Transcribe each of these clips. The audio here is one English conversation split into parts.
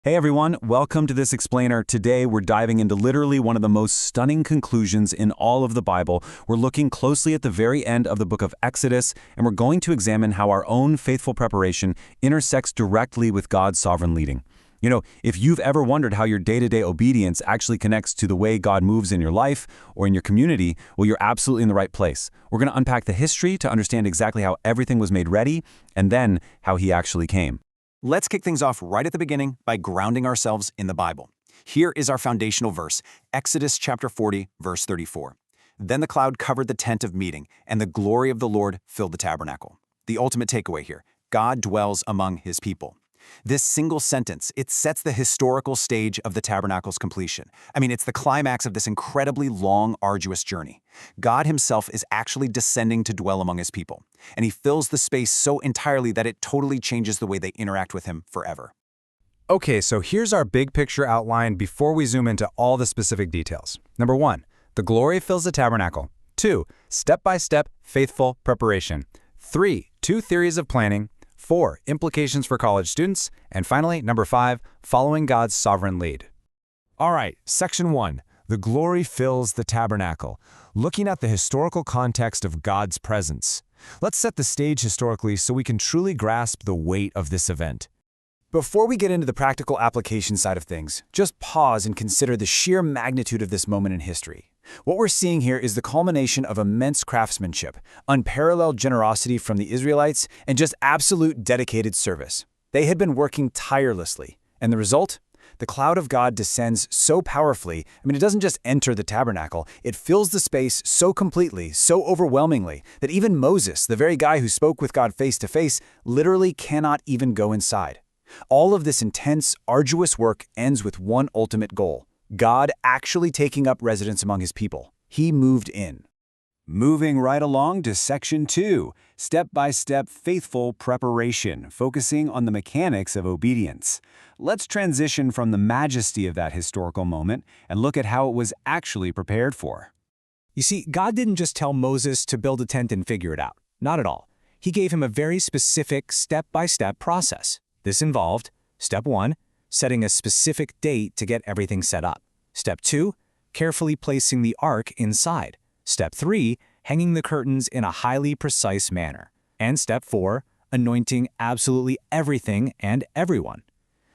Hey everyone, welcome to this explainer. Today we're diving into literally one of the most stunning conclusions in all of the Bible. We're looking closely at the very end of the book of Exodus, and we're going to examine how our own faithful preparation intersects directly with God's sovereign leading. You know, if you've ever wondered how your day-to-day obedience actually connects to the way God moves in your life or in your community, well, you're absolutely in the right place. We're going to unpack the history to understand exactly how everything was made ready, and then how He actually came. Let's kick things off right at the beginning by grounding ourselves in the Bible. Here is our foundational verse, Exodus chapter 40, verse 34. Then the cloud covered the tent of meeting, and the glory of the Lord filled the tabernacle. The ultimate takeaway here, God dwells among His people. This single sentence, it sets the historical stage of the tabernacle's completion. I mean, it's the climax of this incredibly long, arduous journey. God Himself is actually descending to dwell among His people, and He fills the space so entirely that it totally changes the way they interact with Him forever. Okay, so here's our big picture outline before we zoom into all the specific details. Number 1, the glory fills the tabernacle. 2, step-by-step faithful preparation. 3, 2 theories of planning. 4, implications for college students. And finally, number 5, following God's sovereign lead. All right, section 1, the glory fills the tabernacle, looking at the historical context of God's presence. Let's set the stage historically so we can truly grasp the weight of this event. Before we get into the practical application side of things, just pause and consider the sheer magnitude of this moment in history. What we're seeing here is the culmination of immense craftsmanship, unparalleled generosity from the Israelites, and just absolute dedicated service. They had been working tirelessly, and the result? The cloud of God descends so powerfully. It doesn't just enter the tabernacle, it fills the space so completely, so overwhelmingly, that even Moses, the very guy who spoke with God face to face, literally cannot even go inside. All of this intense, arduous work ends with one ultimate goal: God actually taking up residence among His people. He moved in. Moving right along to section 2, step-by-step faithful preparation, focusing on the mechanics of obedience. Let's transition from the majesty of that historical moment and look at how it was actually prepared for. You see, God didn't just tell Moses to build a tent and figure it out. Not at all. He gave him a very specific step-by-step process. This involved, step 1, setting a specific date to get everything set up. Step 2, carefully placing the ark inside. Step 3, hanging the curtains in a highly precise manner. And step 4, anointing absolutely everything and everyone.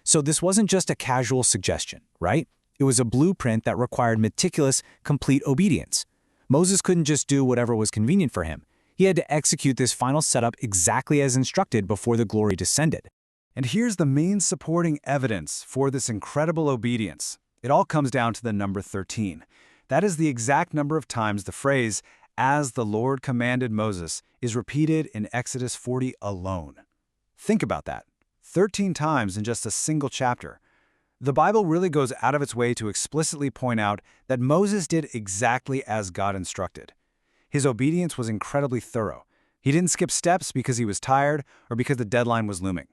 So this wasn't just a casual suggestion, right? It was a blueprint that required meticulous, complete obedience. Moses couldn't just do whatever was convenient for him. He had to execute this final setup exactly as instructed before the glory descended. And here's the main supporting evidence for this incredible obedience. It all comes down to the number 13. That is the exact number of times the phrase, "as the Lord commanded Moses," is repeated in Exodus 40 alone. Think about that. 13 times in just a single chapter. The Bible really goes out of its way to explicitly point out that Moses did exactly as God instructed. His obedience was incredibly thorough. He didn't skip steps because he was tired or because the deadline was looming.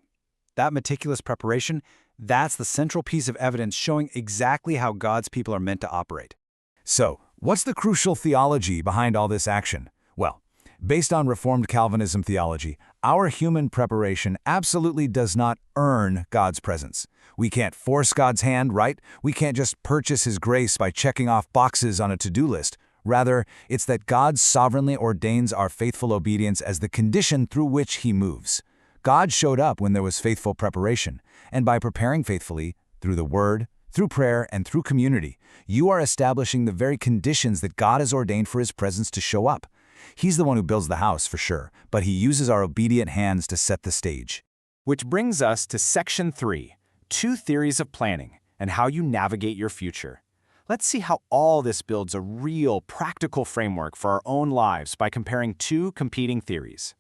That meticulous preparation, that's the central piece of evidence showing exactly how God's people are meant to operate. So, what's the crucial theology behind all this action? Well, based on Reformed Calvinism theology, our human preparation absolutely does not earn God's presence. We can't force God's hand, right? We can't just purchase His grace by checking off boxes on a to-do list. Rather, it's that God sovereignly ordains our faithful obedience as the condition through which He moves. God showed up when there was faithful preparation, and by preparing faithfully, through the Word, through prayer, and through community, you are establishing the very conditions that God has ordained for His presence to show up. He's the one who builds the house, for sure, but He uses our obedient hands to set the stage. Which brings us to section 3, 2 theories of planning and how you navigate your future. Let's see how all this builds a real, practical framework for our own lives by comparing 2 competing theories.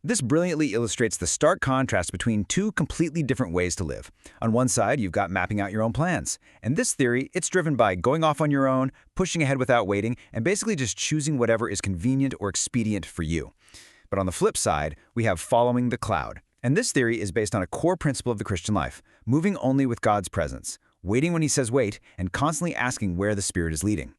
This brilliantly illustrates the stark contrast between 2 completely different ways to live. On one side, you've got mapping out your own plans. And this theory, it's driven by going off on your own, pushing ahead without waiting, and basically just choosing whatever is convenient or expedient for you. But on the flip side, we have following the cloud. And this theory is based on a core principle of the Christian life, moving only with God's presence, waiting when He says wait, and constantly asking where the Spirit is leading.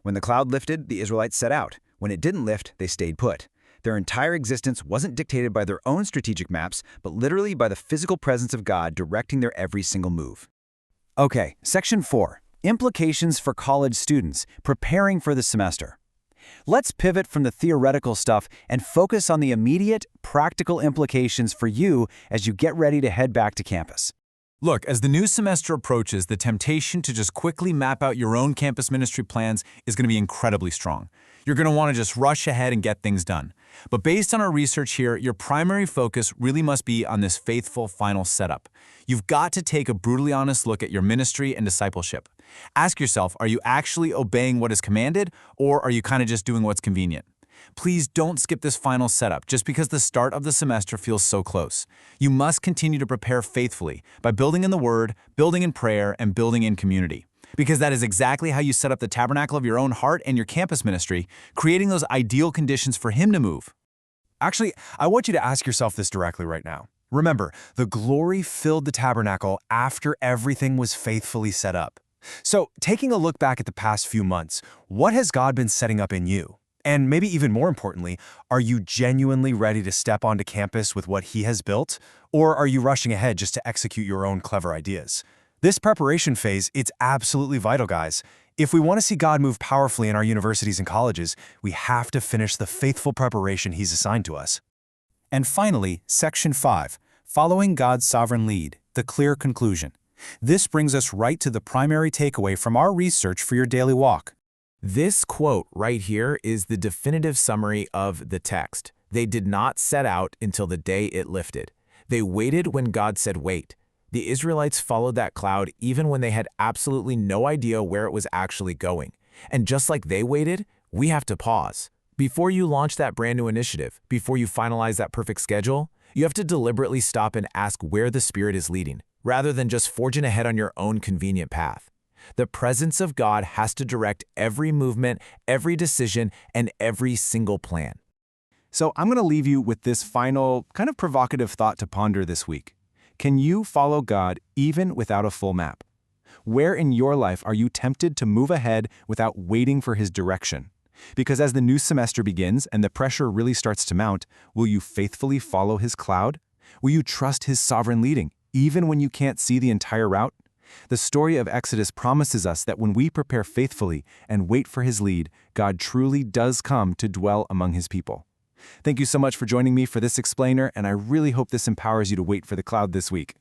When the cloud lifted, the Israelites set out. When it didn't lift, they stayed put. Their entire existence wasn't dictated by their own strategic maps, but literally by the physical presence of God directing their every single move. Okay, Section 4. Implications for college students preparing for the semester. Let's pivot from the theoretical stuff and focus on the immediate, practical implications for you as you get ready to head back to campus. Look, as the new semester approaches, the temptation to just quickly map out your own campus ministry plans is going to be incredibly strong. You're going to want to just rush ahead and get things done. But based on our research here, your primary focus really must be on this faithful final setup. You've got to take a brutally honest look at your ministry and discipleship. Ask yourself, are you actually obeying what is commanded, or are you kind of just doing what's convenient? Please don't skip this final setup just because the start of the semester feels so close. You must continue to prepare faithfully by building in the Word, building in prayer, and building in community. Because that is exactly how you set up the tabernacle of your own heart and your campus ministry, creating those ideal conditions for Him to move. Actually, I want you to ask yourself this directly right now. Remember, the glory filled the tabernacle after everything was faithfully set up. So, taking a look back at the past few months, what has God been setting up in you? And maybe even more importantly, are you genuinely ready to step onto campus with what He has built? Or are you rushing ahead just to execute your own clever ideas? This preparation phase, it's absolutely vital, guys. If we want to see God move powerfully in our universities and colleges, we have to finish the faithful preparation He's assigned to us. And finally, Section 5, Following God's Sovereign Lead, the Clear Conclusion. This brings us right to the primary takeaway from our research for your daily walk. This quote right here is the definitive summary of the text. They did not set out until the day it lifted. They waited when God said wait. The Israelites followed that cloud even when they had absolutely no idea where it was actually going. And just like they waited, we have to pause. Before you launch that brand new initiative, before you finalize that perfect schedule, you have to deliberately stop and ask where the Spirit is leading, rather than just forging ahead on your own convenient path. The presence of God has to direct every movement, every decision, and every single plan. So I'm going to leave you with this final, kind of provocative thought to ponder this week. Can you follow God even without a full map? Where in your life are you tempted to move ahead without waiting for His direction? Because as the new semester begins and the pressure really starts to mount, will you faithfully follow His cloud? Will you trust His sovereign leading, even when you can't see the entire route? The story of Exodus promises us that when we prepare faithfully and wait for His lead, God truly does come to dwell among His people. Thank you so much for joining me for this explainer, and I really hope this empowers you to wait for the cloud this week.